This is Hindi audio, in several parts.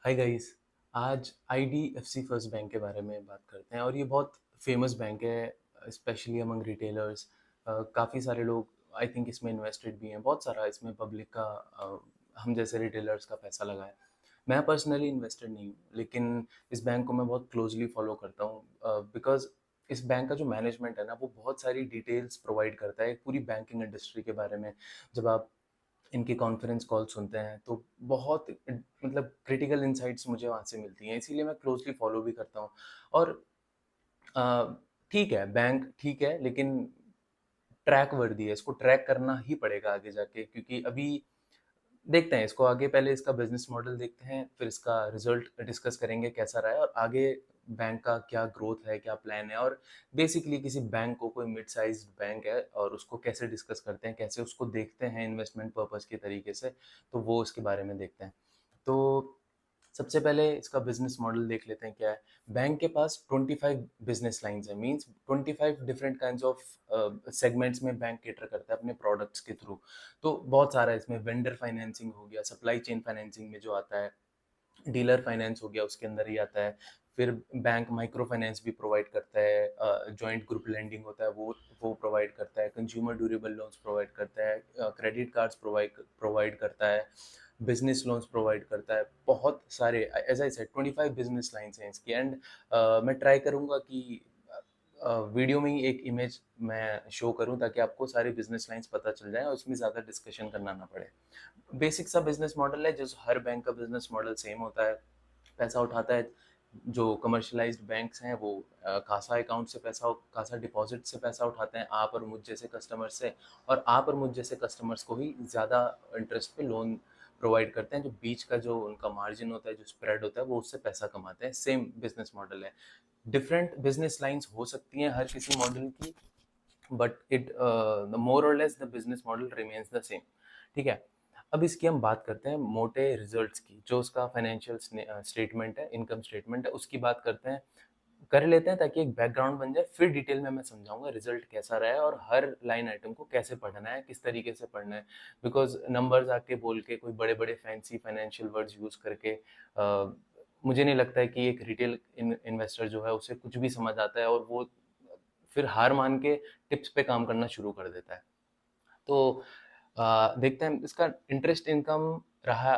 Hi guys. आज आईडीएफसी फर्स्ट बैंक के बारे में बात करते हैं और ये बहुत फेमस बैंक है स्पेशली अमंग रिटेलर्स। काफ़ी सारे लोग आई थिंक इसमें इन्वेस्टेड भी हैं। बहुत सारा इसमें पब्लिक का हम जैसे रिटेलर्स का पैसा लगा है। मैं पर्सनली इन्वेस्टेड नहीं हूँ, लेकिन इस बैंक को मैं बहुत क्लोजली फॉलो करता हूँ बिकॉज इस बैंक का जो मैनेजमेंट है ना, वो बहुत सारी डिटेल्स प्रोवाइड करता है पूरी बैंकिंग इंडस्ट्री के बारे में। जब आप इनकी कॉन्फ्रेंस कॉल सुनते हैं तो बहुत मतलब क्रिटिकल इंसाइट्स मुझे वहाँ से मिलती हैं, इसीलिए मैं क्लोजली फॉलो भी करता हूँ। और अ, ठीक है, बैंक ठीक है, लेकिन ट्रैक वर्दी है, इसको ट्रैक करना ही पड़ेगा आगे जाके, क्योंकि अभी देखते हैं इसको आगे। पहले इसका बिजनेस मॉडल देखते हैं, फिर इसका रिजल्ट डिस्कस करेंगे कैसा रहा है, और आगे बैंक का क्या ग्रोथ है, क्या प्लान है, और बेसिकली किसी बैंक को, कोई मिड साइज बैंक है और उसको कैसे डिस्कस करते हैं, कैसे उसको देखते हैं इन्वेस्टमेंट पर्पस के तरीके से, तो वो उसके बारे में देखते हैं। तो सबसे पहले इसका बिजनेस मॉडल देख लेते हैं क्या है। बैंक के पास 25 बिजनेस लाइंस है, means 25 different kinds of segments में बैंक केटर करता है अपने प्रोडक्ट्स के थ्रू। तो बहुत सारा इसमें वेंडर फाइनेंसिंग हो गया, सप्लाई चेन फाइनेंसिंग में जो आता है, डीलर फाइनेंस हो गया उसके अंदर ही आता है। फिर बैंक माइक्रो फाइनेंस भी प्रोवाइड करता है, जॉइंट ग्रुप लेंडिंग होता है वो प्रोवाइड करता है, कंज्यूमर ड्यूरेबल लोन्स प्रोवाइड करता है, क्रेडिट कार्ड्स प्रोवाइड करता है, बिजनेस लोन्स प्रोवाइड करता है। बहुत सारे, as I said, 25 business lines हैं इसकी। एंड मैं ट्राई करूंगा कि वीडियो में ही एक इमेज मैं शो करूं ताकि आपको सारे बिजनेस लाइंस पता चल जाए और उसमें ज़्यादा डिस्कशन करना ना पड़े। बेसिक सा बिजनेस मॉडल है, जो हर बैंक का बिजनेस मॉडल सेम होता है। पैसा उठाता है, जो कमर्शलाइज्ड बैंक्स हैं वो कासा अकाउंट से पैसा, कासा डिपॉजिट से पैसा उठाते हैं आप और मुझ जैसे कस्टमर से। और आप और मुझ जैसे कस्टमर्स को ही ज़्यादा इंटरेस्ट पे लोन प्रोवाइड करते हैं। जो बीच का जो उनका मार्जिन होता है, जो स्प्रेड होता है, वो उससे पैसा कमाते हैं। सेम बिजनेस मॉडल है। डिफरेंट बिजनेस लाइंस हो सकती हैं हर किसी मॉडल की, बट इट द मोर और less the business model remains the same. ठीक है। अब इसकी हम बात करते हैं मोटे रिजल्ट्स की। जो उसका फाइनेंशियल स्टेटमेंट है, इनकम स्टेटमेंट है, उसकी बात करते हैं, कर लेते हैं, ताकि एक बैकग्राउंड बन जाए। फिर डिटेल में मैं समझाऊंगा रिजल्ट कैसा रहा है और हर लाइन आइटम को कैसे पढ़ना है, किस तरीके से पढ़ना है। बिकॉज नंबर्स आके बोल के, कोई बड़े बड़े फैंसी फाइनेंशियल वर्ड्स यूज करके मुझे नहीं लगता है कि एक रिटेल इन्वेस्टर जो है उसे कुछ भी समझ आता है, और वो फिर हार मान के टिप्स पे काम करना शुरू कर देता है। तो देखते हैं इसका इंटरेस्ट इनकम रहा।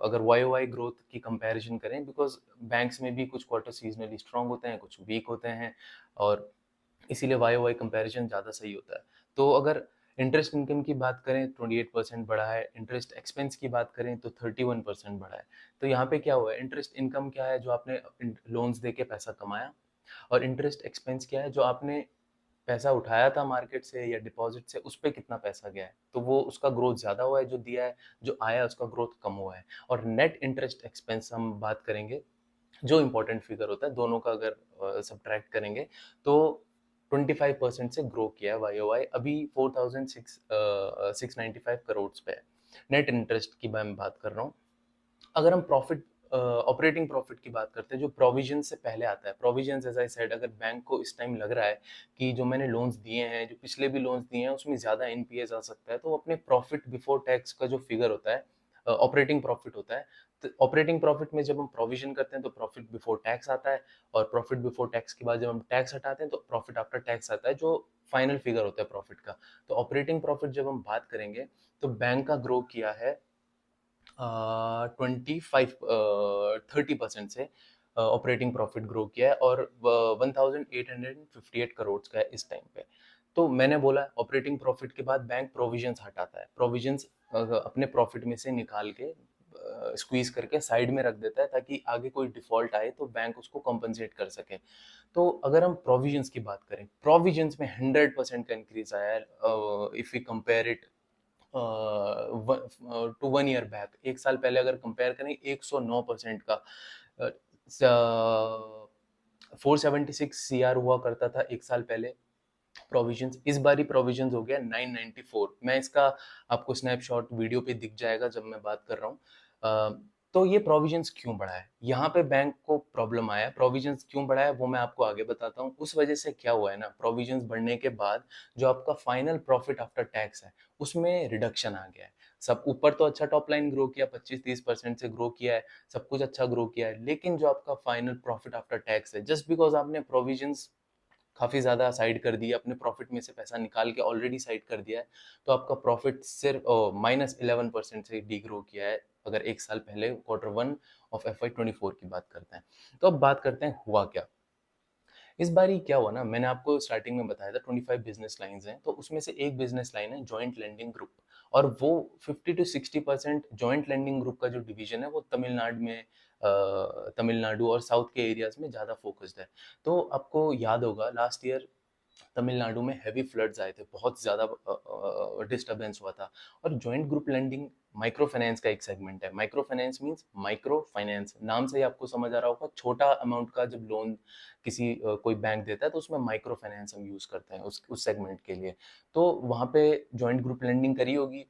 अगर वाई वाई ग्रोथ की कंपैरिजन करें, बिकॉज बैंक्स में भी कुछ क्वार्टर सीजनली स्ट्रांग होते हैं, कुछ वीक होते हैं, और इसीलिए वाई वाई कंपैरिजन ज़्यादा सही होता है। तो अगर इंटरेस्ट इनकम की बात करें, 28% बढ़ा है। इंटरेस्ट एक्सपेंस की बात करें तो 31% बढ़ा है। तो यहाँ पे क्या हुआ है, इंटरेस्ट इनकम क्या है, जो आपने लोन्स दे के पैसा कमाया, और इंटरेस्ट एक्सपेंस क्या है, जो आपने पैसा उठाया था मार्केट से या डिपॉजिट से, उस पे कितना पैसा गया है। तो वो उसका ग्रोथ ज़्यादा हुआ है जो दिया है, जो आया उसका ग्रोथ कम हुआ है। और नेट इंटरेस्ट एक्सपेंस हम बात करेंगे, जो इंपॉर्टेंट फिगर होता है, दोनों का अगर सब्ट्रैक्ट करेंगे तो 25% से ग्रो किया है वाई ओ वाई। अभी 4695 करोड़ पे है। नेट इंटरेस्ट की मैं बात कर रहा हूँ। अगर हम प्रॉफिट, ऑपरेटिंग प्रॉफिट की बात करते हैं, जो प्रोविजन से पहले आता है, प्रोविजन एज आई सेड, अगर बैंक को इस टाइम लग रहा है कि जो मैंने लोन्स दिए हैं, जो पिछले भी लोन्स दिए हैं, उसमें ज़्यादा एनपीएस आ सकता है, तो वो अपने प्रॉफिट बिफोर टैक्स का जो फिगर होता है, ऑपरेटिंग प्रॉफिट होता है। तो ऑपरेटिंग प्रॉफिट में जब हम प्रोविजन करते हैं तो प्रॉफिट बिफोर टैक्स आता है, और प्रॉफिट बिफोर टैक्स के बाद जब हम टैक्स हटाते हैं तो प्रॉफिट आफ्टर टैक्स आता है, जो फाइनल फिगर होता है प्रॉफिट का। तो ऑपरेटिंग प्रॉफिट जब हम बात करेंगे, तो बैंक का ग्रो किया है 30% से, ऑपरेटिंग प्रॉफिट ग्रो किया है, और 1858 करोड़ का है इस टाइम पे। तो मैंने बोला ऑपरेटिंग प्रॉफिट के बाद बैंक प्रोविजंस हटाता है। प्रोविजंस अपने प्रॉफिट में से निकाल के स्क्वीज करके साइड में रख देता है, ताकि आगे कोई डिफॉल्ट आए तो बैंक उसको कॉम्पनसेट कर सके। तो अगर हम प्रोविजंस की बात करें, प्रोविजंस में 100% का इंक्रीज आया है। If we compare it to 1 year back, एक साल पहले अगर कंपेयर करें, 109% का 476 CR हुआ करता था एक साल पहले प्रोविजंस। इस बारी प्रोविजंस हो गया 994। मैं इसका आपको स्नैपशॉट वीडियो पे दिख जाएगा जब मैं बात कर रहा हूँ। तो ये प्रोविजंस क्यों बढ़ा है, यहाँ पे बैंक को प्रॉब्लम आया है। प्रोविजंस क्यों बढ़ा है वो मैं आपको आगे बताता हूँ। उस वजह से क्या हुआ है ना, प्रोविजंस बढ़ने के बाद जो आपका फाइनल प्रॉफिट आफ्टर टैक्स है उसमें रिडक्शन आ गया है। सब ऊपर तो अच्छा टॉप लाइन ग्रो किया, 25-30% से ग्रो किया है, सब कुछ अच्छा ग्रो किया है, लेकिन जो आपका फाइनल प्रॉफिट आफ्टर टैक्स है, जस्ट बिकॉज आपने प्रोविजंस काफ़ी ज़्यादा साइड कर दिया, अपने प्रॉफिट में से पैसा निकाल के ऑलरेडी साइड कर दिया है, तो आपका प्रॉफिट सिर्फ -11% से डिग्रो किया है, अगर एक साल पहले Q1 ऑफ FY24 की बात करते हैं। तो अब बात करते हैं हुआ क्या। इस बार ही क्या हुआ ना, मैंने आपको स्टार्टिंग में बताया था 25 बिजनेस लाइंस हैं, तो उसमें से एक बिजनेस लाइन है जॉइंट लेंडिंग ग्रुप, और वो 50 to 60% जॉइंट लेंडिंग ग्रुप का जो डिवीजन है वो तमिलनाडु में, तमिलनाडु और साउथ के एरियाज में ज़्यादा फोकस्ड है। तो आपको याद होगा लास्ट ईयर तमिलनाडु में हैवी फ्लड्स आए थे, बहुत ज़्यादा डिस्टर्बेंस हुआ था, और joint group lending micro finance का एक सेगमेंट है। Micro finance means micro finance, नाम से ही आपको समझ आ रहा होगा, छोटा अमाउंट का जब लोन किसी कोई बैंक देता है तो उसमें माइक्रो फाइनेंस हम यूज़ करते हैं उस सेगमेंट के लिए। तो वहाँ पे जॉइंट ग्रुप लेंडिंग करी होगी,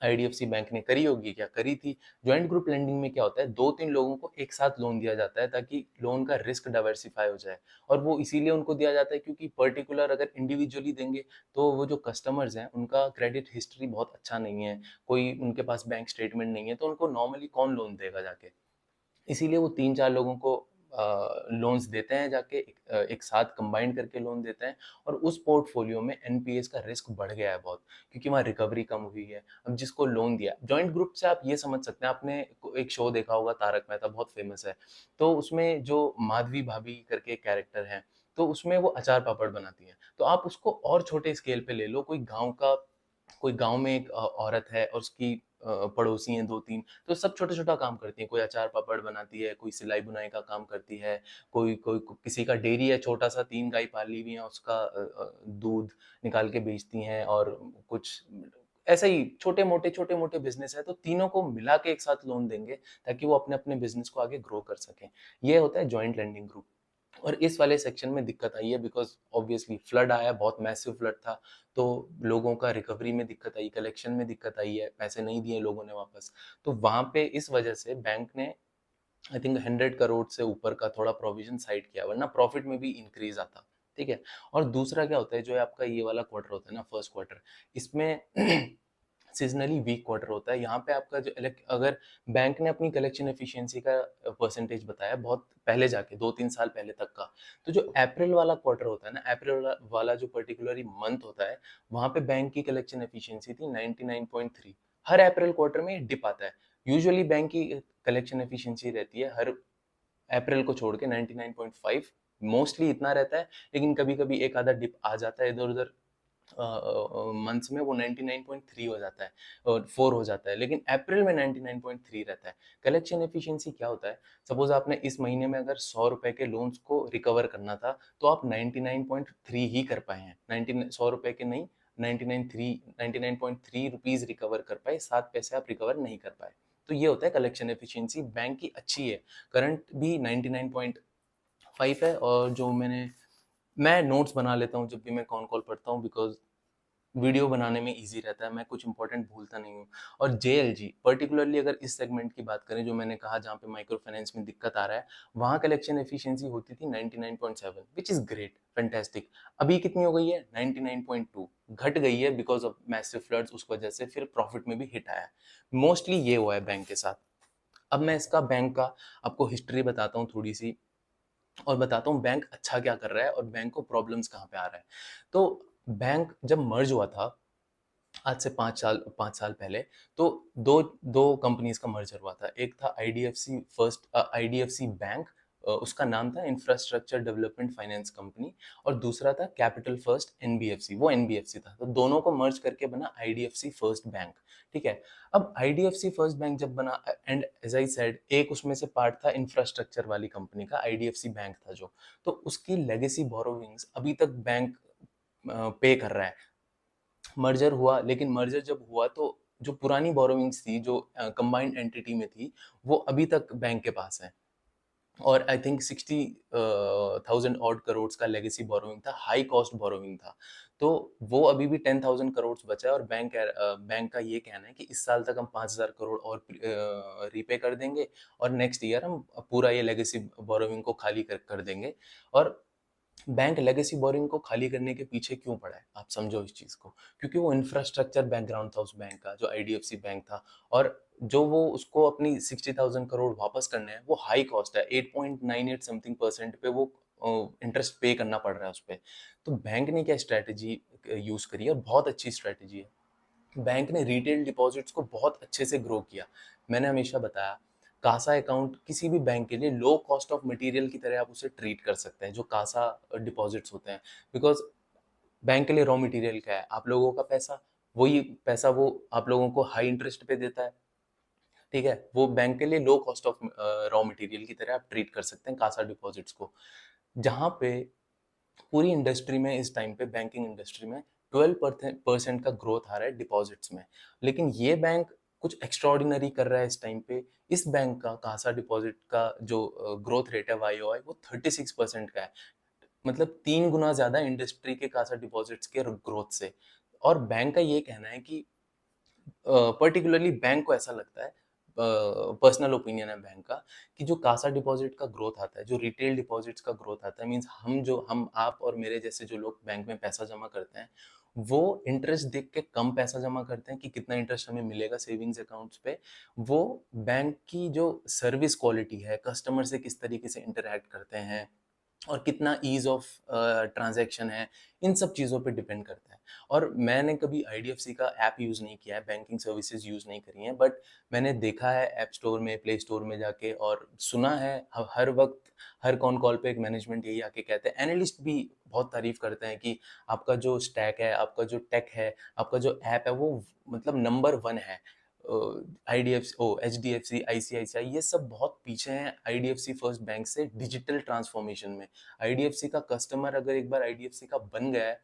आईडीएफसी बैंक ने करी होगी, क्या करी थी। जॉइंट ग्रुप लेंडिंग में क्या होता है, 2-3 लोगों को एक साथ लोन दिया जाता है ताकि लोन का रिस्क डाइवर्सिफाई हो जाए, और वो इसीलिए उनको दिया जाता है क्योंकि पर्टिकुलर अगर इंडिविजुअली देंगे तो वो जो कस्टमर्स हैं उनका क्रेडिट हिस्ट्री बहुत अच्छा नहीं है, कोई उनके पास बैंक स्टेटमेंट नहीं है, तो उनको नॉर्मली कौन लोन देगा जाके। इसीलिए वो 3-4 लोगों को लोन्स देते हैं जाके, एक साथ कंबाइन करके लोन देते हैं, और उस पोर्टफोलियो में एनपीएस का रिस्क बढ़ गया है बहुत, क्योंकि वहाँ रिकवरी कम हुई है। अब जिसको लोन दिया जॉइंट ग्रुप से, आप ये समझ सकते हैं, आपने एक शो देखा होगा तारक मेहता, बहुत फेमस है, तो उसमें जो माधवी भाभी करके कैरेक्टर है, तो उसमें वो अचार पापड़ बनाती हैं। तो आप उसको और छोटे स्केल पे ले लो, कोई गाँव में एक औरत है और उसकी पड़ोसी हैं 2-3, तो सब छोटा-छोटा काम करती हैं। कोई अचार पापड़ बनाती है, कोई सिलाई-बुनाई का काम करती है, कोई कोई किसी का डेयरी है छोटा-सा, 3 गाय पाली हुई हैं, उसका दूध निकाल के बेचती हैं, और कुछ ऐसे ही छोटे-मोटे बिज़नेस है, तो तीनों को मिला के एक साथ लोन देंगे ताकि वो अपने-अपने बिज़नेस को आगे ग्रो कर सकें। ये होता है जॉइंट लेंडिंग ग्रुप। और इस वाले सेक्शन में दिक्कत आई है बिकॉज़ ऑब्वियसली फ्लड आया, बहुत मैसिव फ्लड था, तो लोगों का रिकवरी में दिक्कत आई, कलेक्शन में दिक्कत आई है, पैसे नहीं दिए लोगों ने वापस। तो वहाँ पे इस वजह से बैंक ने आई थिंक 100 करोड़ से ऊपर का थोड़ा प्रोविज़न साइड किया, वरना प्रॉफिट में भी इंक्रीज़ आता। ठीक है? और दूसरा क्या होता है, जो है आपका ये वाला क्वार्टर होता है ना, फर्स्ट क्वार्टर, इसमें सीज़नली वीक क्वार्टर होता है। यहाँ पे आपका जो अगर बैंक ने अपनी कलेक्शन एफिशिएंसी का परसेंटेज बताया बहुत पहले जाके, 2-3 साल पहले तक का, तो जो अप्रैल वाला क्वार्टर होता है ना, अप्रैल वाला जो पर्टिकुलरली मंथ होता है, वहाँ पे बैंक की कलेक्शन एफिशिएंसी थी 99.3। हर अप्रैल क्वार्टर में ये डिप आता है। यूजुअली बैंक की कलेक्शन एफिशिएंसी रहती है हर अप्रैल को छोड़ के 99.5, मोस्टली इतना रहता है, लेकिन कभी-कभी एक आधा डिप आ जाता है इधर-उधर मंथ्स में, वो 99.3 हो जाता है और 4 हो जाता है, लेकिन अप्रैल में 99.3 रहता है। कलेक्शन एफिशिएंसी क्या होता है, सपोज आपने इस महीने में अगर 100 रुपए के लोन्स को रिकवर करना था, तो आप 99.3 ही कर पाए हैं, 99 100 रुपए के नहीं, 99.3 रुपीज रिकवर कर पाए, 7 पैसे आप रिकवर नहीं कर पाए। तो ये होता है कलेक्शन एफिशिएंसी, बैंक की अच्छी है, करंट भी 99.5 है, और जो मैं नोट्स बना लेता हूँ जब भी मैं कॉन कॉल पढ़ता हूँ, बिकॉज वीडियो बनाने में इजी रहता है, मैं कुछ इंपॉर्टेंट भूलता नहीं हूँ। और जेएलजी पर्टिकुलरली अगर इस सेगमेंट की बात करें, जो मैंने कहा जहाँ पे माइक्रो फाइनेंस में दिक्कत आ रहा है, वहाँ कलेक्शन एफिशिएंसी होती थी 99.7, विच इज ग्रेट, फैंटास्टिक। अभी कितनी हो गई है, 99.2, घट गई है बिकॉज ऑफ मैसिव फ्लड्स, उस वजह से फिर प्रॉफिट में भी हिट आया है। मोस्टली ये हुआ है बैंक के साथ। अब मैं इसका बैंक का आपको हिस्ट्री बताता हूँ थोड़ी सी, और बताता हूँ बैंक अच्छा क्या कर रहा है और बैंक को प्रॉब्लम्स कहाँ पे आ रहा है। तो बैंक जब मर्ज हुआ था आज से 5 साल पहले, तो दो दो कंपनीज का मर्जर हुआ था। एक था आईडीएफसी बैंक, उसका नाम था इंफ्रास्ट्रक्चर डेवलपमेंट फाइनेंस कंपनी, और दूसरा था कैपिटल फर्स्ट एनबीएफसी, वो एनबीएफसी था, तो दोनों को मर्ज करके बना आईडीएफसी फर्स्ट बैंक। ठीक है? अब आईडीएफसी फर्स्ट बैंक जब बना, एंड एज आई सेड, एक उसमें से पार्ट था इंफ्रास्ट्रक्चर वाली कंपनी का, आईडीएफसी बैंक था जो, तो उसकी लेगेसी बोरोविंग्स अभी तक बैंक पे कर रहा है। मर्जर हुआ, लेकिन मर्जर जब हुआ तो जो पुरानी बोरोविंग्स थी, जो कंबाइंड एंटिटी में थी, वो अभी तक बैंक के पास है, और आई थिंक 60,000 ऑड करोड़ का लेगेसी बोरोइंग था, हाई कॉस्ट बोरोइंग था। तो वो अभी भी 10,000 करोड़ बचा है, और बैंक का ये कहना है कि इस साल तक हम 5,000 करोड़ और रीपे कर देंगे, और नेक्स्ट ईयर हम पूरा ये लेगेसी बोरोइंग को खाली कर देंगे। और बैंक लेगेसी बोरिंग को खाली करने के पीछे क्यों पड़ा है, आप समझो इस चीज को। क्योंकि वो इंफ्रास्ट्रक्चर बैकग्राउंड था उस बैंक का, जो आईडीएफसी बैंक था, और जो वो उसको अपनी 60,000 करोड़ वापस करने हैं, वो हाई कॉस्ट है। 8.98 समथिंग परसेंट पे वो इंटरेस्ट पे करना पड़ रहा है उस पर। तो बैंक ने क्या स्ट्रेटेजी यूज करी है, और बहुत अच्छी स्ट्रेटेजी है। बैंक ने रिटेल डिपॉजिट्स को बहुत अच्छे से ग्रो किया। मैंने हमेशा बताया, कासा अकाउंट किसी भी बैंक के लिए लो कॉस्ट ऑफ मटेरियल की तरह आप उसे ट्रीट कर सकते हैं, जो कासा डिपॉजिट्स होते हैं। बिकॉज बैंक के लिए रॉ मटेरियल क्या है, आप लोगों का पैसा। वही पैसा वो आप लोगों को हाई इंटरेस्ट पे देता है, ठीक है। वो बैंक के लिए low cost of raw material की तरह आप ट्रीट कर सकते हैं कासा डिपॉजिट्स को। जहाँ पे पूरी इंडस्ट्री में इस टाइम पे, बैंकिंग इंडस्ट्री में 12% का ग्रोथ आ रहा है डिपॉजिट्स में, लेकिन ये बैंक कुछ एक्स्ट्रॉर्डिनरी कर रहा है इस टाइम पे। इस बैंक का कासा डिपॉजिट का जो ग्रोथ रेट है वाईओआई, वो 36% का है। मतलब 3 गुना ज्यादा इंडस्ट्री के कासा डिपॉजिट्स के ग्रोथ से। और बैंक का ये कहना है कि पर्टिकुलरली बैंक को ऐसा लगता है, पर्सनल ओपिनियन है बैंक का, कि जो कासा डिपॉजिट का ग्रोथ आता है, जो रिटेल डिपॉजिट्स का ग्रोथ आता है, मींस हम आप और मेरे जैसे जो लोग बैंक में पैसा जमा करते हैं, वो इंटरेस्ट देख के कम पैसा जमा करते हैं कि कितना इंटरेस्ट हमें मिलेगा सेविंग्स अकाउंट्स पे। वो बैंक की जो सर्विस क्वालिटी है, कस्टमर से किस तरीके से इंटरेक्ट करते हैं, और कितना ईज ऑफ ट्रांजैक्शन है, इन सब चीज़ों पे डिपेंड करता है। और मैंने कभी आईडीएफसी का ऐप यूज़ नहीं किया है, बैंकिंग सर्विसेज यूज़ नहीं करी हैं, बट मैंने देखा है ऐप स्टोर में, प्ले स्टोर में जाके, और सुना है हर वक्त, हर कॉन कॉल पे एक मैनेजमेंट यही आके कहते हैं, एनालिस्ट भी बहुत तारीफ करते हैं कि आपका जो स्टैक है, आपका जो टेक है, आपका जो ऐप है, वो मतलब नंबर 1 है। आईडीएफसी, एचडीएफसी, आईसीआईसीआई, ये सब बहुत पीछे हैं आईडीएफसी फर्स्ट बैंक से डिजिटल ट्रांसफॉर्मेशन में। आईडीएफसी का कस्टमर अगर एक बार आईडीएफसी का बन गया है,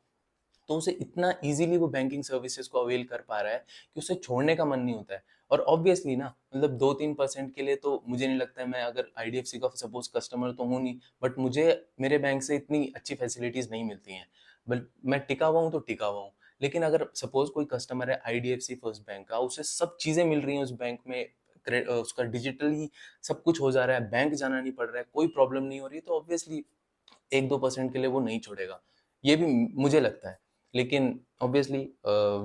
तो उसे इतना इजीली वो बैंकिंग सर्विसेज को अवेल कर पा रहा है कि उसे छोड़ने का मन नहीं होता है। और ऑब्वियसली ना, मतलब 2-3% के लिए तो मुझे नहीं लगता है, मैं अगर आईडीएफसी का सपोज कस्टमर तो हूँ नहीं, बट मुझे मेरे बैंक से इतनी अच्छी फैसिलिटीज नहीं मिलती हैं, बट मैं टिका हुआ हूँ तो टिका हुआ हूँ। लेकिन अगर सपोज कोई कस्टमर है आईडीएफसी फर्स्ट बैंक का, उसे सब चीजें मिल रही हैं उस बैंक में, उसका डिजिटली सब कुछ हो जा रहा है, बैंक जाना नहीं पड़ रहा है, कोई प्रॉब्लम नहीं हो रही, तो ऑब्वियसली 1-2% के लिए वो नहीं छोड़ेगा, ये भी मुझे लगता है। लेकिन obviously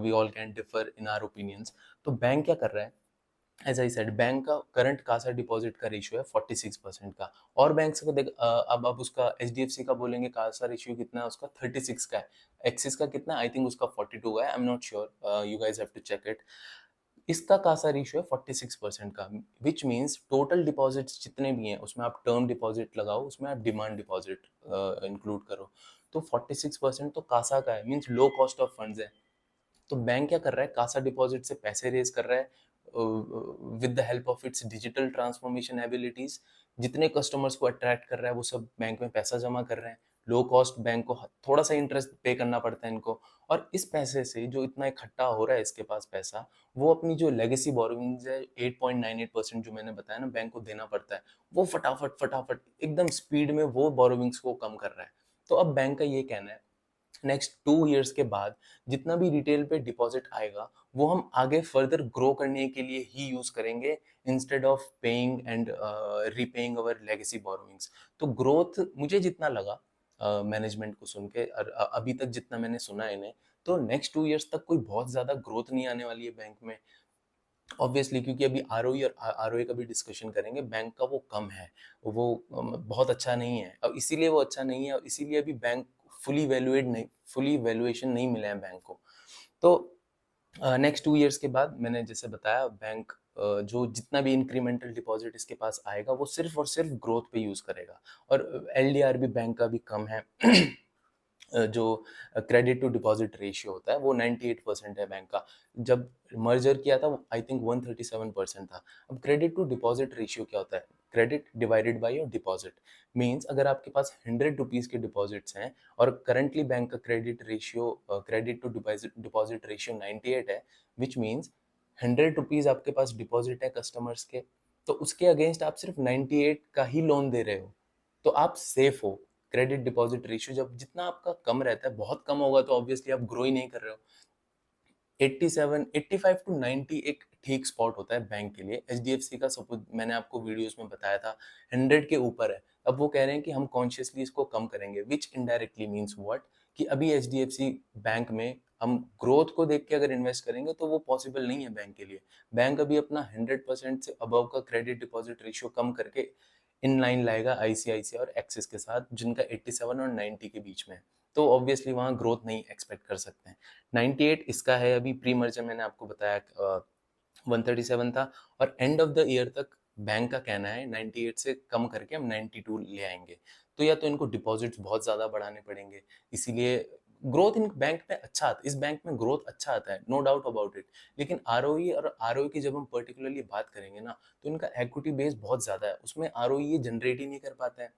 we all can differ in our opinions. तो बैंक क्या कर रहा है, एज आई सेड, बैंक का करंट कासा डिपॉजिट का रेशियो है 46% का। और बैंक से देख, अब उसका एचडीएफसी का बोलेंगे कासा रेशियो कितना है उसका, 36 का है। एक्सिस का कितना, आई थिंक उसका 42 है, I am not sure, you guys have to check it. इसका कासा रेशियो है 46% का, विच मीन्स टोटल डिपॉजिट्स जितने भी हैं, उसमें आप टर्म डिपॉजिट लगाओ, उसमें आप डिमांड डिपॉजिट इंक्लूड करो, तो 46% तो कासा का है, means low cost of funds है। तो बैंक क्या कर रहा है, कासा डिपॉजिट से पैसे रेज कर रहा है with the help of its digital transformation abilities. जितने कस्टमर्स को अट्रैक्ट कर रहा है, वो सब बैंक में पैसा जमा कर रहे हैं। लो कॉस्ट, बैंक को थोड़ा सा इंटरेस्ट पे करना पड़ता है इनको, और इस पैसे से जो इतना इकट्ठा हो रहा है इसके पास पैसा, वो अपनी जो लेगेसी बोरोइंग्स है 8.98% जो मैंने बताया ना बैंक को देना पड़ता है, वो फटाफट फटाफट एकदम स्पीड में वो बोरोइंग्स को कम कर रहा है। तो अब बैंक का ये कहना है, नेक्स्ट 2 इयर्स के बाद जितना भी रिटेल पे डिपॉजिट आएगा, वो हम आगे फर्दर ग्रो करने के लिए ही यूज करेंगे, instead of paying and repaying our legacy borrowings. तो ग्रोथ मुझे जितना लगा मैनेजमेंट को सुन के, और अभी तक जितना मैंने सुना है इन्हें, तो नेक्स्ट 2 इयर्स तक कोई बहुत ज्यादा ग्रोथ नहीं आने वाली है बैंक में। ऑब्वियसली, क्योंकि अभी आरओई और आरओए का भी डिस्कशन करेंगे, बैंक का वो कम है, वो बहुत अच्छा नहीं है, और इसीलिए वो अच्छा नहीं है, और इसीलिए अभी बैंक फुली वैल्यूएशन नहीं मिला है बैंक को। तो नेक्स्ट 2 इयर्स के बाद, मैंने जैसे बताया, बैंक जो जितना भी इंक्रीमेंटल डिपॉजिट इसके पास आएगा, वो सिर्फ और सिर्फ ग्रोथ पे यूज करेगा। और एलडीआर भी बैंक का भी कम है। जो क्रेडिट टू डिपॉजिट रेशियो होता है, वो 98% है बैंक का। जब मर्जर किया था, आई थिंक 137% था। अब क्रेडिट टू डिपॉजिट रेशियो क्या होता है, credit divided by your deposit. Means अगर आपके पास 100 रुपीज के डिपॉजिट्स हैं, और करंटली बैंक का क्रेडिट टू डिपॉजिट रेशियो 98 है, विच मीन्स 100 रुपीज आपके पास डिपॉजिट है कस्टमर्स के, तो उसके अगेंस्ट आप सिर्फ 98 का ही लोन दे रहे हो, तो आप सेफ हो। क्रेडिट डिपॉजिट रेशियो जब जितना आपका कम रहता है, बहुत कम होगा तो ऑब्वियसली आप ग्रो ही नहीं कर रहे हो। 87 85 टू 90 एक ठीक स्पॉट होता है बैंक के लिए। एचडीएफसी का सपोज मैंने आपको वीडियोस में बताया था 100 के ऊपर है। अब वो कह रहे हैं कि हम कॉन्शियसली इसको कम करेंगे, विच इनडायरेक्टली मीन्स व्हाट, कि अभी एचडीएफसी बैंक में हम ग्रोथ को देख के अगर इन्वेस्ट करेंगे तो वो पॉसिबल नहीं है बैंक के लिए। बैंक अभी अपना 100% से अबव का क्रेडिट डिपॉजिट रेशियो कम करके इन लाइन लाएगा आईसीआईसीआई और एक्सिस के साथ, जिनका 87 और 90 के बीच में है। तो ऑब्वियसली वहाँ ग्रोथ नहीं एक्सपेक्ट कर सकते हैं। 98 इसका है, अभी प्री मर्जर मैंने आपको बताया 137 था, और एंड ऑफ द ईयर तक बैंक का कहना है 98 से कम करके हम 92 ले आएंगे। तो या तो इनको डिपॉजिट्स बहुत ज़्यादा बढ़ाने पड़ेंगे, इसीलिए ग्रोथ इन बैंक में अच्छा आता है, इस बैंक में ग्रोथ अच्छा आता है, नो डाउट अबाउट इट। लेकिन आरओई और आरओई की जब हम पर्टिकुलरली बात करेंगे ना, तो इनका इक्विटी बेस बहुत ज़्यादा है, उसमें आरओई ये जनरेट ही नहीं कर पाते हैं।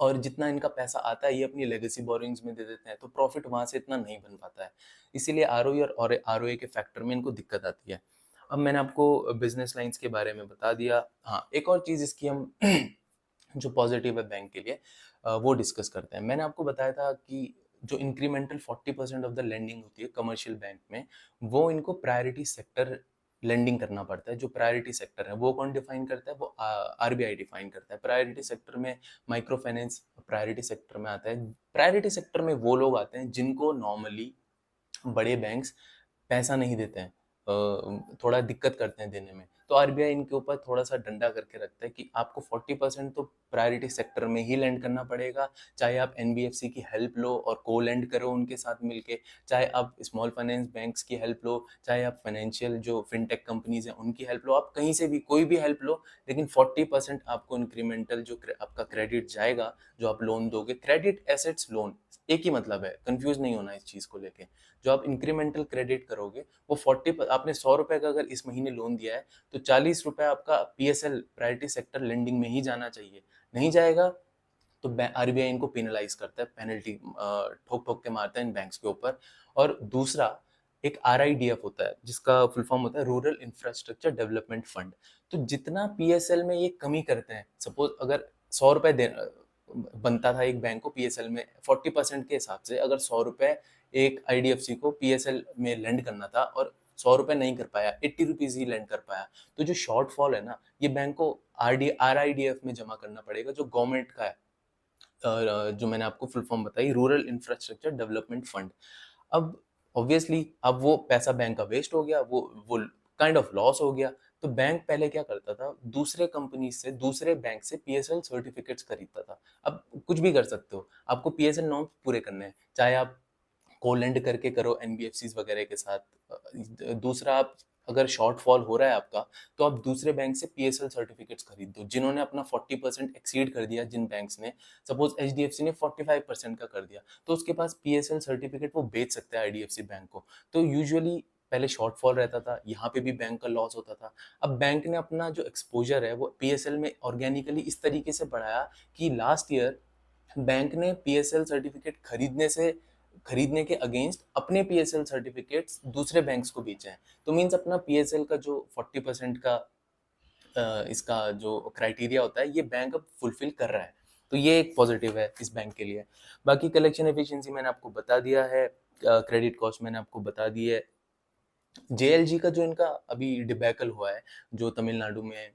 और जितना इनका पैसा आता है ये अपनी लेगेसी बोरिंग्स में दे देते हैं, तो प्रॉफिट वहां से इतना नहीं बन पाता है। इसीलिए आरओई और आरओए के फैक्टर में इनको दिक्कत आती है। अब मैंने आपको बिजनेस लाइंस के बारे में बता दिया। हाँ, एक और चीज इसकी हम जो पॉजिटिव है बैंक के लिए, वो डिस्कस करते हैं। मैंने आपको बताया था कि जो इंक्रीमेंटल 40% ऑफ द लेंडिंग होती है कमर्शियल बैंक में, वो इनको प्रायोरिटी सेक्टर लेंडिंग करना पड़ता है। जो प्रायोरिटी सेक्टर है वो कौन डिफाइन करता है? वो आरबीआई डिफाइन करता है। प्रायोरिटी सेक्टर में माइक्रो फाइनेंस प्रायोरिटी सेक्टर में आता है। प्रायोरिटी सेक्टर में वो लोग आते हैं जिनको नॉर्मली बड़े बैंक्स पैसा नहीं देते हैं, थोड़ा दिक्कत करते हैं देने में। तो आरबीआई इनके ऊपर थोड़ा सा डंडा करके रखता है कि आपको 40% तो प्रायोरिटी सेक्टर में ही लैंड करना पड़ेगा, चाहे आप एनबीएफसी की हेल्प लो और को लैंड करो उनके साथ मिलके, चाहे आप स्मॉल फाइनेंस बैंक्स की हेल्प लो, चाहे आप फाइनेंशियल जो फिनटेक कंपनीज हैं उनकी हेल्प लो, आप कहीं से भी कोई भी हेल्प लो, लेकिन 40% आपको इंक्रीमेंटल जो आपका क्रेडिट जाएगा, जो आप लोन दोगे, क्रेडिट एसेट्स लोन एक ही मतलब है, कंफ्यूज नहीं होना इस चीज को लेके। जो आप इंक्रीमेंटल क्रेडिट करोगे वो 40, आपने 100 रुपए का अगर इस महीने लोन दिया है तो 40 रुपए आपका पीएसएल प्रायोरिटी सेक्टर लेंडिंग में ही जाना चाहिए। नहीं जाएगा तो आरबीआई इनको पेनलाइज करता है, पेनल्टी ठोक ठोक के मारता है इन बैंक्स के ऊपर। और दूसरा एक आरआईडीएफ होता है जिसका फुल फॉर्म होता है रूरल इंफ्रास्ट्रक्चर डेवलपमेंट फंड। तो जितना पीएसएल में ये कमी करते हैं, सपोज अगर 100 रुपए बनता था एक बैंक को पीएसएल में 40% के हिसाब से, अगर 100 रुपए एक आईडीएफसी को पीएसएल में लेंड करना था और 100 रुपए नहीं कर पाया, 80 रुपीज ही लेंड कर पाया, तो जो शॉर्टफॉल है ना, ये बैंक को आरआईडीएफ में जमा करना पड़ेगा, जो गवर्नमेंट का है। जो मैंने आपको फुल फॉर्म बताई, रूरल इंफ्रास्ट्रक्चर डेवलपमेंट फंड। अब ऑब्वियसली अब वो पैसा बैंक का वेस्ट हो गया, वो काइंड ऑफ लॉस हो गया। तो बैंक पहले क्या करता था, दूसरे कंपनी से, दूसरे बैंक से पीएसएल सर्टिफिकेट्स खरीदता था। अब कुछ भी कर सकते हो, आपको पीएसएल नॉर्म्स पूरे करने हैं, चाहे आप कोलैंड करके करो एनबीएफसीज वगैरह के साथ। दूसरा, आप अगर शॉर्टफॉल हो रहा है आपका, तो आप दूसरे बैंक से पीएसएल सर्टिफिकेट्स खरीद दो, जिन्होंने अपना 40% एक्सीड कर दिया, जिन बैंक्स ने, सपोज एचडीएफसी ने 45% का कर दिया, तो उसके पास पीएसएल सर्टिफिकेट वो बेच सकता है आईडीएफसी बैंक को। तो यूजुअली पहले शॉर्टफॉल रहता था, यहाँ पे भी बैंक का लॉस होता था। अब बैंक ने अपना जो एक्सपोजर है वो पीएसएल में ऑर्गेनिकली इस तरीके से बढ़ाया कि लास्ट ईयर बैंक ने पीएसएल सर्टिफिकेट खरीदने के अगेंस्ट अपने पीएसएल सर्टिफिकेट्स दूसरे बैंक्स को बेचे हैं। तो मींस अपना पीएसएल का जो 40% का इसका जो क्राइटेरिया होता है, ये बैंक अब फुलफिल कर रहा है। तो ये एक पॉजिटिव है इस बैंक के लिए। बाकी कलेक्शन एफिशिएंसी मैंने आपको बता दिया है, क्रेडिट कॉस्ट मैंने आपको बता दी है। जेएलजी का जो इनका अभी डिबैकल हुआ है, जो तमिलनाडु में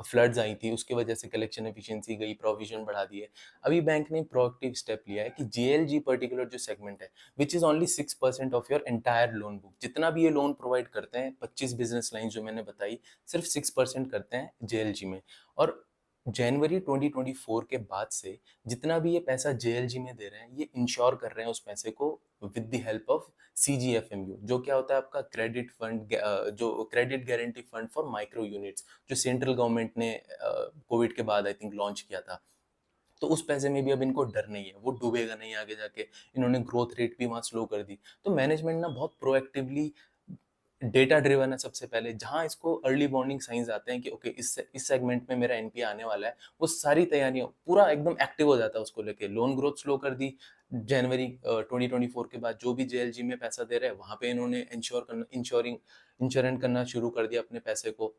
फ्लड्स आई थी, उसकी वजह से कलेक्शन एफिशिएंसी गई, प्रोविजन बढ़ा दिए। अभी बैंक ने प्रोएक्टिव स्टेप लिया है कि जेएलजी पर्टिकुलर जो सेगमेंट है, which is only 6% of your entire loan book, जितना भी ये लोन प्रोवाइड करते हैं 25 बिजनेस लाइन जो मैंने बताई, सिर्फ 6% करते हैं जेएलजी में। और जनवरी 2024 के बाद से जितना भी ये पैसा जेएलजी में दे रहे हैं, ये इंश्योर कर रहे हैं उस पैसे को विद द हेल्प ऑफ सीजीएफएमयू, जो क्या होता है आपका क्रेडिट फंड, जो credit guarantee fund for micro units, जो सेंट्रल गवर्नमेंट ने कोविड के बाद आई थिंक लॉन्च किया था। तो उस पैसे में भी अब इनको डर नहीं है, वो डूबेगा नहीं आगे जाके। इन्होंने ग्रोथ रेट भी वहाँ स्लो कर दी। तो मैनेजमेंट ना बहुत प्रोएक्टिवली डेटा ड्रिवन है सबसे पहले। जहां इसको अर्ली वार्निंग साइंस आते हैं कि ओके इस सेगमेंट में मेरा एनपीए आने वाला है, वो सारी तैयारियां पूरा एकदम एक्टिव हो जाता है उसको लेके। लोन ग्रोथ स्लो कर दी जनवरी 2024 के बाद, जो भी जेएलजी में पैसा दे रहे हैं वहां पे इन्होंने इंश्योरेंस करना शुरू कर दिया अपने पैसे को।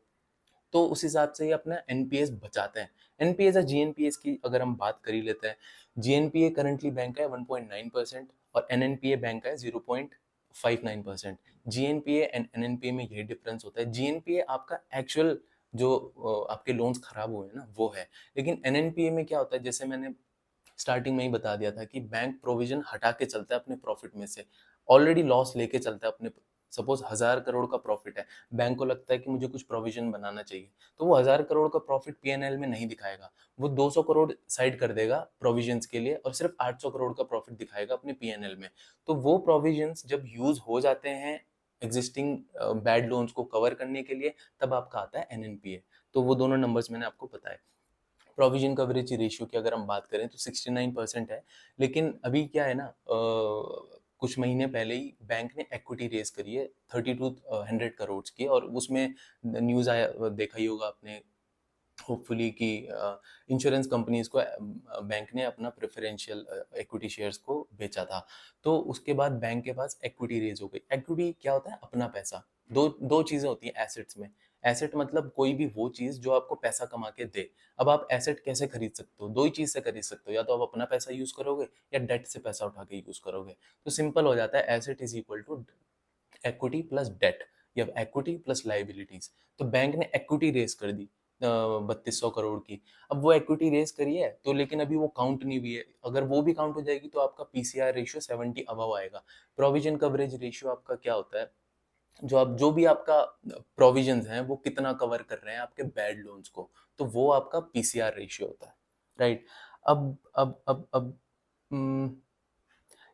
तो उस हिसाब से ये अपना एनपीएस बचाते हैं। एनपीएस या जीएनपीएस की अगर हम बात कर ही लेते हैं, जीएनपीए करंटली बैंक का है 1.9% और एनएनपीए बैंक का है 0.59%। जीएनपीए एंड एनएनपीए में यही डिफरेंस होता है। जीएनपीए आपका एक्चुअल जो आपके लोन्स खराब हुए हैं ना वो है, लेकिन एनएनपीए में क्या होता है, जैसे मैंने स्टार्टिंग में ही बता दिया था कि बैंक प्रोविजन हटा के चलता है अपने प्रॉफिट में से, ऑलरेडी लॉस लेके चलता है अपने। सपोज 1000 करोड़ का प्रॉफिट है, बैंक को लगता है कि मुझे कुछ प्रोविजन बनाना चाहिए, तो वो 1000 करोड़ का प्रॉफिट पीएनएल में नहीं दिखाएगा, वो 200 करोड़ साइड कर देगा प्रोविजंस के लिए और सिर्फ 800 करोड़ का प्रॉफिट दिखाएगा अपने पीएनएल में। तो वो प्रोविजंस जब यूज हो जाते हैं एग्जिस्टिंग बैड लोन्स को कवर करने के लिए, तब आपका आता है एनएनपीए। तो वो दोनों नंबर्स मैंने आपको बताए। प्रोविजन कवरेज रेशियो की अगर हम बात करें तो 69% है, लेकिन अभी क्या है ना, कुछ महीने पहले ही बैंक ने इक्विटी रेज करी है 3200 करोड़ की, और उसमें न्यूज़ आया, देखा ही होगा आपने होपफुली कि इंश्योरेंस कंपनीज को बैंक ने अपना प्रेफरेंशियल इक्विटी शेयर्स को बेचा था। तो उसके बाद बैंक के पास इक्विटी रेज हो गई। इक्विटी क्या होता है? अपना पैसा। दो दो चीजें होती हैं एसेट्स में। एसेट मतलब कोई भी वो चीज जो आपको पैसा कमा के दे। अब आप एसेट कैसे खरीद सकते हो? दो ही चीज से खरीद सकते हो, या तो आप अपना पैसा यूज करोगे या डेट से पैसा उठा के यूज करोगे। तो सिंपल हो जाता है, asset is equal to equity plus debt, या इक्विटी प्लस लाइबिलिटीज। तो बैंक ने इक्विटी रेस कर दी 3200 करोड़ की। अब वो इक्विटी रेस करी है तो, लेकिन अभी वो काउंट नहीं हुई है। अगर वो भी काउंट हो जाएगी तो आपका पीसीआर रेशियो 70 अबव आएगा। प्रोविजन कवरेज रेशियो आपका क्या होता है? जो भी आपका प्रोविजंस हैं वो कितना कवर कर रहे हैं आपके बैड लोन्स को, तो वो आपका पीसीआर रेशियो होता है, राइट। अब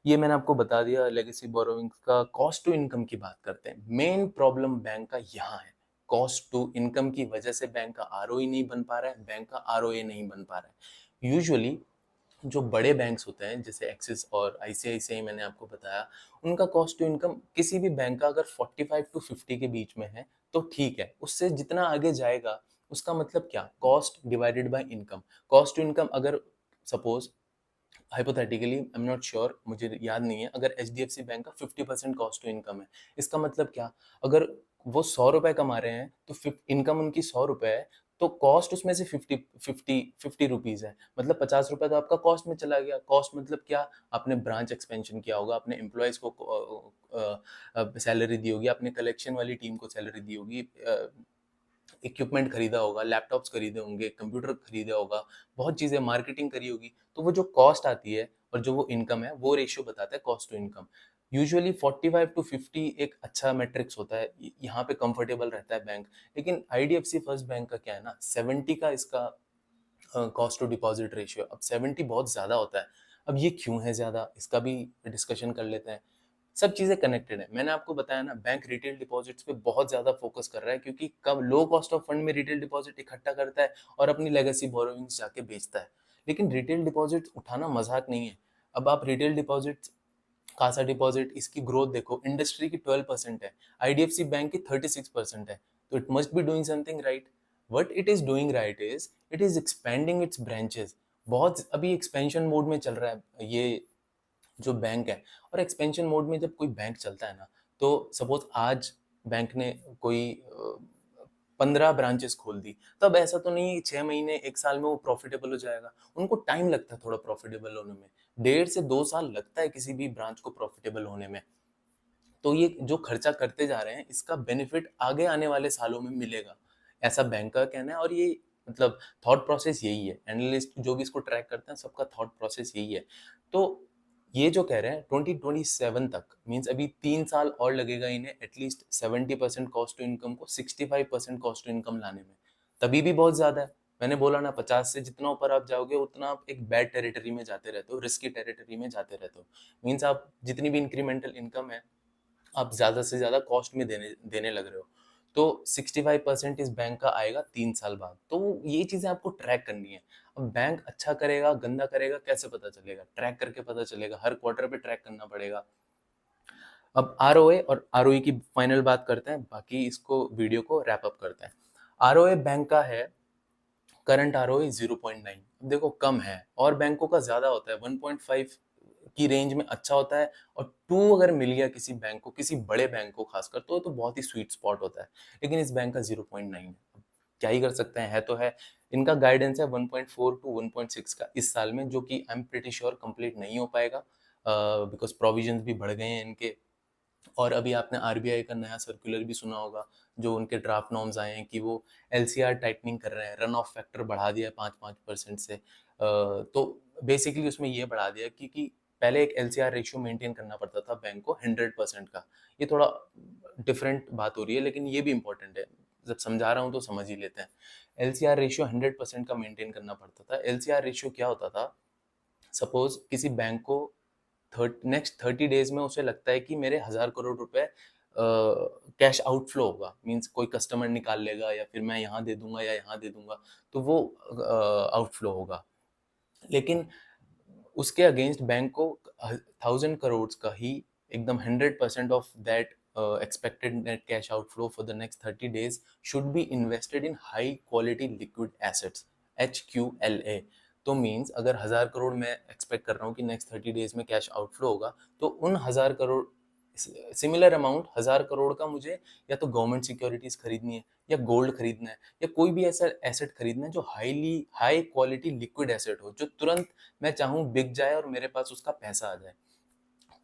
ये मैंने आपको बता दिया लेगेसी बोरोइंग्स का। कॉस्ट टू इनकम की बात करते हैं। मेन प्रॉब्लम बैंक का यहाँ है, कॉस्ट टू इनकम की वजह से बैंक का आरओई नहीं बन पा रहा है, बैंक का आरओए नहीं बन पा रहा है। यूजुअली जो बड़े बैंक्स होते हैं जैसे एक्सिस और आईसीआईसीआई मैंने आपको बताया, उनका कॉस्ट टू इनकम किसी भी बैंक का अगर 45 टू 50 के बीच में है तो ठीक है। उससे जितना आगे जाएगा उसका मतलब क्या? Cost divided by income. Cost to income अगर suppose hypothetically, I am not sure, मुझे याद नहीं है, अगर एचडीएफसी बैंक का 50% कॉस्ट टू इनकम है, इसका मतलब क्या? अगर वो 100 रुपए कमा रहे हैं तो इनकम उनकी 100 रुपए है, तो कॉस्ट उसमें से 50 रुपीज है, मतलब 50 रुपए तो आपका कॉस्ट में चला गया। कॉस्ट मतलब क्या? आपने ब्रांच एक्सपेंशन किया होगा, अपने एम्प्लॉयज को सैलरी दी होगी, अपने कलेक्शन वाली टीम को सैलरी दी होगी, इक्विपमेंट खरीदा होगा, लैपटॉप्स खरीदे होंगे, कंप्यूटर खरीदा होगा, बहुत चीजें मार्केटिंग करी होगी। तो वो जो कॉस्ट आती है और जो वो इनकम है, वो रेशियो बताता है cost to income. Usually 45 to 50 एक अच्छा मैट्रिक्स होता है, यहाँ पे कंफर्टेबल रहता है बैंक। लेकिन आईडीएफसी फर्स्ट बैंक का क्या है ना, 70 का इसका कॉस्ट टू डिपॉजिट रेशियो। अब 70 बहुत ज्यादा होता है। अब ये क्यों है ज्यादा, इसका भी डिस्कशन कर लेते हैं। सब चीजें कनेक्टेड है। मैंने आपको बताया ना, बैंक रिटेल डिपॉजिट्स पे बहुत ज्यादा फोकस कर रहा है, क्योंकि कब लो कॉस्ट ऑफ फंड में रिटेल डिपॉजिट इकट्ठा करता है और अपनी लेगेसी बोरोइंग्स जाके बेचता है। लेकिन रिटेल डिपॉजिट उठाना मजाक नहीं है। अब आप रिटेल डिपॉजिट, कासा डिपॉजिट, इसकी ग्रोथ देखो, इंडस्ट्री की 12% है, आईडीएफसी बैंक की 36% है। तो it must be doing something right. What it is doing right is it is expanding it's branches. बहुत अभी एक्सपेंशन मोड में चल रहा है ये जो बैंक है। और एक्सपेंशन मोड में जब कोई बैंक चलता है ना, तो सपोज आज बैंक ने कोई 15 ब्रांचेस खोल दी, तब ऐसा तो नहीं 6 महीने 1 साल में वो प्रॉफिटेबल हो जाएगा। उनको टाइम लगता है थोड़ा प्रॉफिटेबल होने में, 1.5 से 2 साल लगता है किसी भी ब्रांच को प्रॉफिटेबल होने में। तो ये जो खर्चा करते जा रहे हैं, इसका बेनिफिट आगे आने वाले सालों में मिलेगा, ऐसा बैंक का कहना है। और ये मतलब थॉट प्रोसेस यही है, एनालिस्ट जो भी इसको ट्रैक करते हैं सबका थॉट प्रोसेस यही है। तो ये जो कह रहे हैं 2027 तक, मीन्स अभी 3 साल और लगेगा इन्हें एटलीस्ट 70% कॉस्ट टू इनकम को 65% कॉस्ट टू इनकम लाने में। तभी भी बहुत ज्यादा है। मैंने बोला ना, 50 से जितना ऊपर आप जाओगे उतना आप एक बैड टेरिटरी में जाते रहते हो, रिस्की टेरिटरी में जाते रहते हो। मीन्स आप जितनी भी इंक्रीमेंटल इनकम है, आप ज्यादा से ज्यादा कॉस्ट में देने देने लग रहे हो। तो 65% इस बैंक का आएगा 3 साल बाद। तो ये चीजें आपको ट्रैक करनी है। अब बैंक अच्छा करेगा गंदा करेगा कैसे पता चलेगा? ट्रैक करके पता चलेगा, हर क्वार्टर पे ट्रैक करना पड़ेगा। अब आरओए और आरओई की फाइनल बात करते हैं, बाकी इसको वीडियो को रैप अप करते हैं। आरओए बैंक का है, करंट आरओए 0.9। देखो कम है, और बैंकों का ज्यादा होता है, 1.5 की रेंज में अच्छा होता है, और 2 अगर मिल गया किसी बैंक को, किसी बड़े बैंक को खासकर, तो बहुत ही स्वीट स्पॉट होता है। लेकिन इस बैंक का 0.9 है। क्या ही कर सकते हैं, है तो है। इनका गाइडेंस है 1.4 टू 1.6 का इस साल में, जो कि I am pretty sure complete नहीं हो पाएगा, बिकॉज प्रोविजंस भी बढ़ गए हैं इनके। और अभी आपने आरबीआई का नया सर्कुलर भी सुना होगा, जो उनके ड्राफ्ट नॉर्म्स आए हैं कि वो एलसीआर टाइटनिंग कर रहे हैं, रन ऑफ फैक्टर बढ़ा दिया है 5-5% से। तो बेसिकली उसमें ये बढ़ा दिया क्योंकि पहले एक एलसीआर रेशियो मेंटेन करना पड़ता था बैंक को 100% का। ये थोड़ा डिफरेंट बात हो रही है, लेकिन ये भी इंपॉर्टेंट है, जब समझा रहा हूँ तो समझ ही लेते हैं। एलसीआर रेशियो 100% का मेंटेन करना पड़ता था। एलसीआर रेशियो क्या होता था, सपोज किसी बैंक को नेक्स्ट 30 डेज में उसे लगता है कि मेरे 1,000 करोड़ रुपए कैश आउटफ्लो होगा, मीन्स कोई कस्टमर निकाल लेगा या फिर मैं यहाँ दे दूंगा या यहाँ दे दूंगा, तो वो आउटफ्लो होगा। लेकिन उसके अगेंस्ट बैंक को 1,000 करोड़ का ही एकदम 100% of that expected net cash outflow for the next 30 days should be invested in high quality liquid assets, HQLA। तो मीन्स अगर 1,000 करोड़ मैं एक्सपेक्ट कर रहा हूँ कि नेक्स्ट 30 डेज में कैश आउटफ्लो होगा, तो उन 1,000 करोड़ सिमिलर अमाउंट 1,000 करोड़ का मुझे या तो गवर्नमेंट सिक्योरिटीज खरीदनी है, या गोल्ड खरीदना है, या कोई भी ऐसा एसेट खरीदना है जो हाई क्वालिटी लिक्विड एसेट हो, जो तुरंत मैं चाहूँ बिक जाए और मेरे पास उसका पैसा आ जाए।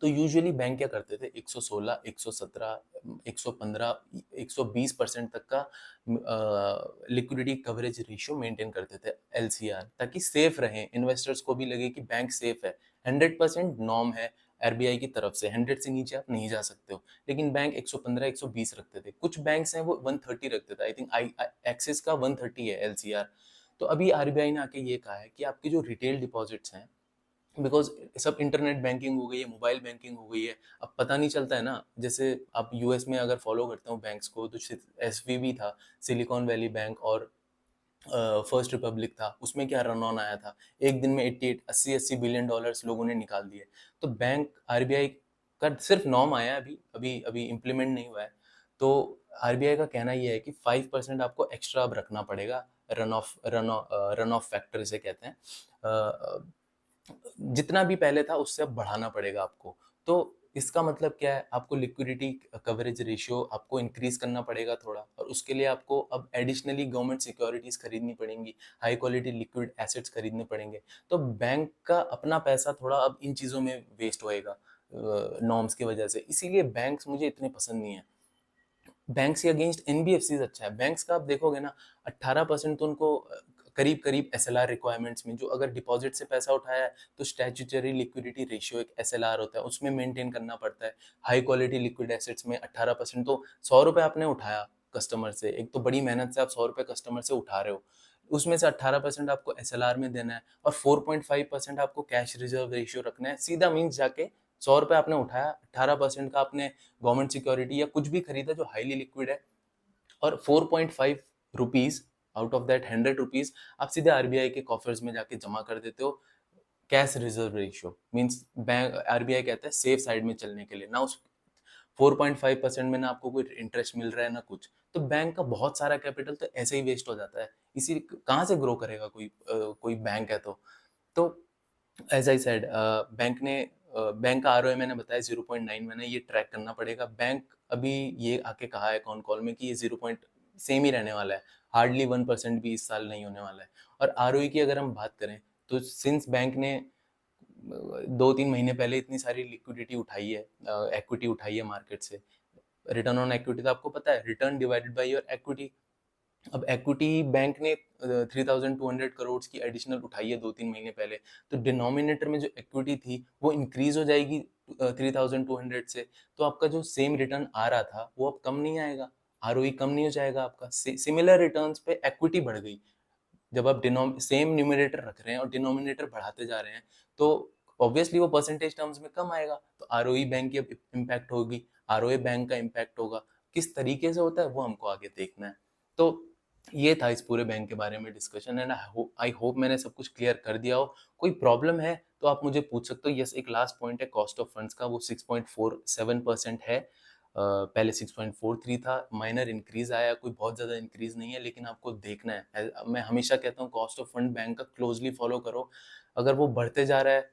तो यूजुअली बैंक क्या करते थे, 116, 117, 115, 120% तक का लिक्विडिटी कवरेज रेशियो मेंटेन करते थे, एलसीआर, ताकि सेफ रहे, इन्वेस्टर्स को भी लगे कि बैंक सेफ है। 100% नॉर्म है आरबीआई की तरफ से, 100 से नीचे आप नहीं जा सकते हो, लेकिन बैंक 115, 120 रखते थे। कुछ बैंक्स हैं वो 130 रखते थे, आई थिंक एक्सिस का 130 है एलसीआर। तो अभी आरबीआई ने आके ये कहा है कि आपके जो रिटेल डिपॉजिट्स हैं, बिकॉज सब इंटरनेट बैंकिंग हो गई है, मोबाइल बैंकिंग हो गई है, अब पता नहीं चलता है ना। जैसे आप यूएस में अगर फॉलो करते हो बैंक्स को, तो एसवीबी था, सिलिकॉन वैली बैंक, और फर्स्ट रिपब्लिक था, उसमें क्या रन ऑन आया था, एक दिन में 88 80 बिलियन डॉलर्स लोगों ने निकाल दिए। तो बैंक आरबीआई का सिर्फ नॉर्म आया है, अभी अभी अभी इम्प्लीमेंट नहीं हुआ है। तो आरबीआई का कहना यह है कि 5% आपको एक्स्ट्रा अब रखना पड़ेगा, रन ऑफ फैक्टर इसे कहते हैं। जितना भी पहले था उससे अब बढ़ाना पड़ेगा आपको। तो इसका मतलब क्या है, आपको लिक्विडिटी कवरेज रेशियो आपको इंक्रीज करना पड़ेगा थोड़ा, और उसके लिए आपको अब एडिशनली गवर्नमेंट सिक्योरिटीज खरीदनी पड़ेंगी, हाई क्वालिटी लिक्विड एसेट्स खरीदने पड़ेंगे। तो बैंक का अपना पैसा थोड़ा अब इन चीज़ों में वेस्ट होएगा नॉर्म्स की वजह से, इसीलिए बैंक्स मुझे इतने पसंद नहीं है। बैंक्स के अगेंस्ट एनबीएफसीज अच्छा है। बैंक्स का आप देखोगे ना, 18% तो उनको करीब करीब एसएलआर रिक्वायरमेंट्स में, जो अगर डिपॉजिट से पैसा उठाया है तो स्टैट्यूटरी लिक्विडिटी रेशियो एक एसएलआर होता है, उसमें मेंटेन करना पड़ता है। हाई क्वालिटी लिक्विड एसेट्स में 18%, तो 100 रुपये आपने उठाया कस्टमर से, एक तो बड़ी मेहनत से आप 100 रुपये कस्टमर से उठा रहे हो, उसमें से 18% आपको एसएलआर में देना है, और 4.5% आपको कैश रिजर्व रेशियो रखना है। सीधा मीन्स जाके 100 रुपये आपने उठाया, 18% का आपने गवर्नमेंट सिक्योरिटी या कुछ भी खरीदा जो हाईली लिक्विड है, और 4.5 rupees out of that 100 rupees आप सीधे आरबीआई के कॉफर्स में जाके जमा कर देते हो। Cash reserve ratio means bank RBI कहता है सेफ साइड में चलने के लिए ना, उस 4.5% में ना आपको कोई इंटरेस्ट मिल रहा है ना कुछ, तो बैंक का बहुत सारा कैपिटल तो ऐसे ही वेस्ट हो जाता है। इसी कहाँ से ग्रो करेगा कोई बैंक है तो एज आई सेड, बैंक का आरओए मैंने बताया 0.9 मैंने, ये ट्रैक करना पड़ेगा। बैंक अभी ये आके कहा है कॉन कॉल में कि ये 0 पॉइंट सेम ही रहने वाला है, हार्डली 1% भी इस साल नहीं होने वाला है। और आरओई की अगर हम बात करें, तो सिंस बैंक ने 2-3 महीने पहले इतनी सारी लिक्विडिटी उठाई है, इक्विटी उठाई है मार्केट से, रिटर्न ऑन इक्विटी तो आपको पता है, return divided by your equity. अब इक्विटी बैंक ने 3,200 करोड़ की एडिशनल उठाई है 2-3 महीने पहले, तो डिनोमिनेटर में जो इक्विटी थी वो इंक्रीज हो जाएगी 3,200 से, तो आपका जो सेम रिटर्न आ रहा था वो अब कम नहीं आएगा, आरओई कम नहीं हो जाएगा आपका, सिमिलर रिटर्न्स पे इक्विटी बढ़ गई। जब आप सेम न्यूमरेटर रख रहे हैं और डिनोमिनेटर बढ़ाते जा रहे हैं, तो ऑब्वियसली वो परसेंटेज टर्म्स में कम आएगा, तो आरओई बैंक की इम्पैक्ट होगी, आरओए बैंक का इम्पैक्ट होगा। किस तरीके से होता है वो हमको आगे देखना है। तो ये था इस पूरे बैंक के बारे में डिस्कशन, एंड आई होप मैंने सब कुछ क्लियर कर दिया हो। कोई प्रॉब्लम है तो आप मुझे पूछ सकते हो। यस, एक लास्ट पॉइंट है कॉस्ट ऑफ फंड्स का, वो 6.47% है। पहले 6.43 था, माइनर इंक्रीज आया, कोई बहुत ज़्यादा इंक्रीज नहीं है, लेकिन आपको देखना है। मैं हमेशा कहता हूँ कॉस्ट ऑफ फंड बैंक का क्लोजली फॉलो करो, अगर वो बढ़ते जा रहा है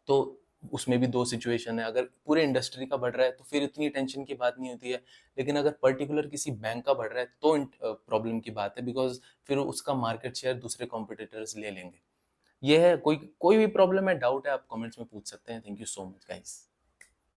तो उसमें भी दो सिचुएशन है, अगर पूरे इंडस्ट्री का बढ़ रहा है तो फिर इतनी टेंशन की बात नहीं होती है, लेकिन अगर पर्टिकुलर किसी बैंक का बढ़ रहा है तो प्रॉब्लम की बात है, बिकॉज फिर उसका मार्केट शेयर दूसरे कॉम्पिटिटर्स ले लेंगे। ये है, कोई कोई भी प्रॉब्लम है, डाउट है, आप कमेंट्स में पूछ सकते हैं। Thank you so much guys.